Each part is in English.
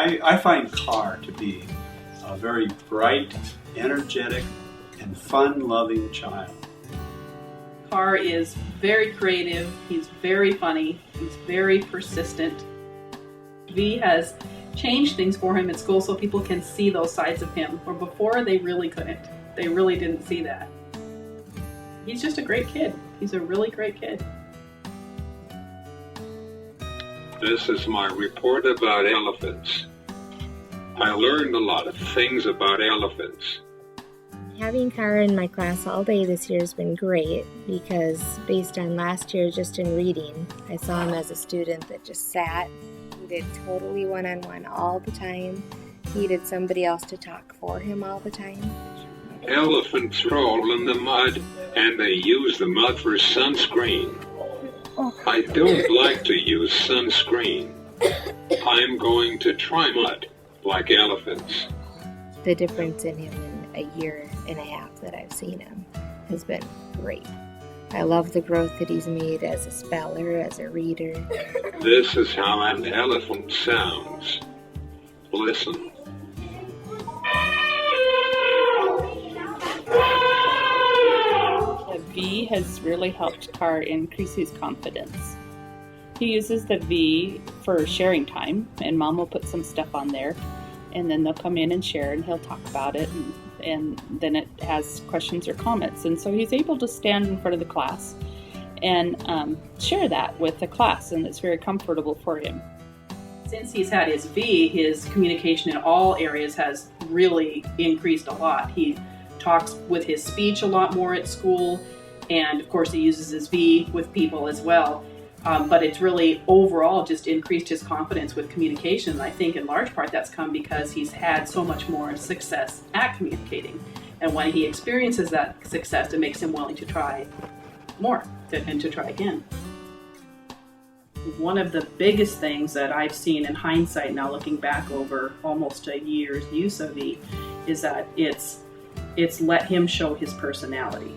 I find Carr to be a very bright, energetic, and fun-loving child. Carr is very creative, he's very funny, he's very persistent. V has changed things for him at school so people can see those sides of him, where before they really couldn't. They really didn't see that. He's just a great kid. He's a really great kid. This is my report about elephants. I learned a lot of things about elephants. Having Carr in my class all day this year has been great because based on last year just in reading, I saw him as a student that just sat. He did totally one-on-one all the time. He needed somebody else to talk for him all the time. Elephants roll in the mud and they use the mud for sunscreen. I don't like to use sunscreen. I'm going to try mud like elephants. The difference in him in a year and a half that I've seen him has been great. I love the growth that he's made as a speller, as a reader. This is how an elephant sounds. Listen. The V has really helped Carr increase his confidence. He uses the V for sharing time, and Mom will put some stuff on there, and then they'll come in and share, and he'll talk about it, and then it has questions or comments. And so he's able to stand in front of the class and share that with the class, and it's very comfortable for him. Since he's had his V, his communication in all areas has really increased a lot. He talks with his speech a lot more at school, and of course he uses his V with people as well. But it's really overall just increased his confidence with communication. I think in large part that's come because he's had so much more success at communicating. And when he experiences that success, it makes him willing to try more and to try again. One of the biggest things that I've seen in hindsight now, looking back over almost a year's use of V, is that it's let him show his personality.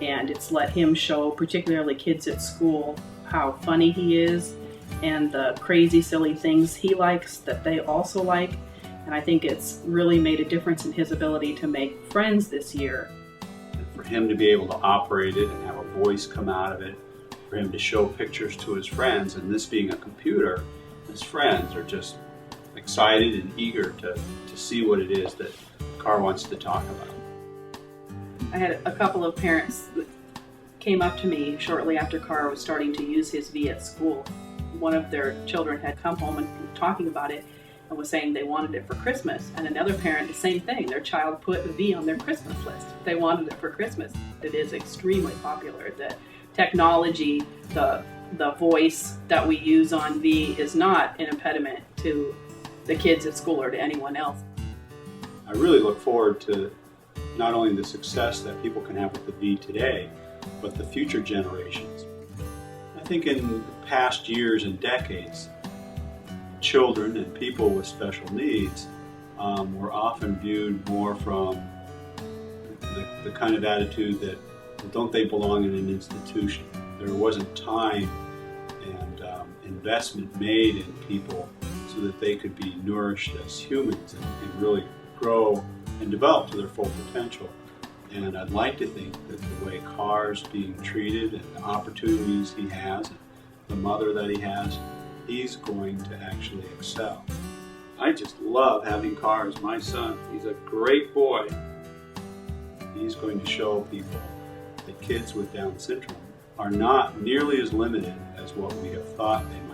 And it's let him show, particularly kids at school, how funny he is and the crazy, silly things he likes that they also like. And I think it's really made a difference in his ability to make friends this year. And for him to be able to operate it and have a voice come out of it, for him to show pictures to his friends, and this being a computer, his friends are just excited and eager to see what it is that Carr wants to talk about. I had a couple of parents that came up to me shortly after Carr was starting to use his V at school. One of their children had come home and talking about it and was saying they wanted it for Christmas. And another parent, the same thing. Their child put a V on their Christmas list. They wanted it for Christmas. It is extremely popular. The technology, the voice that we use on V is not an impediment to the kids at school or to anyone else. I really look forward to not only the success that people can have with the V today, but the future generations. I think in past years and decades, children and people with special needs were often viewed more from the kind of attitude that don't they belong in an institution. There wasn't time and investment made in people so that they could be nourished as humans and really grow and develop to their full potential. And I'd like to think that the way Carr's being treated and the opportunities he has, and the mother that he has, he's going to actually excel. I just love having Carr as my son. He's a great boy. He's going to show people that kids with Down syndrome are not nearly as limited as what we have thought they might.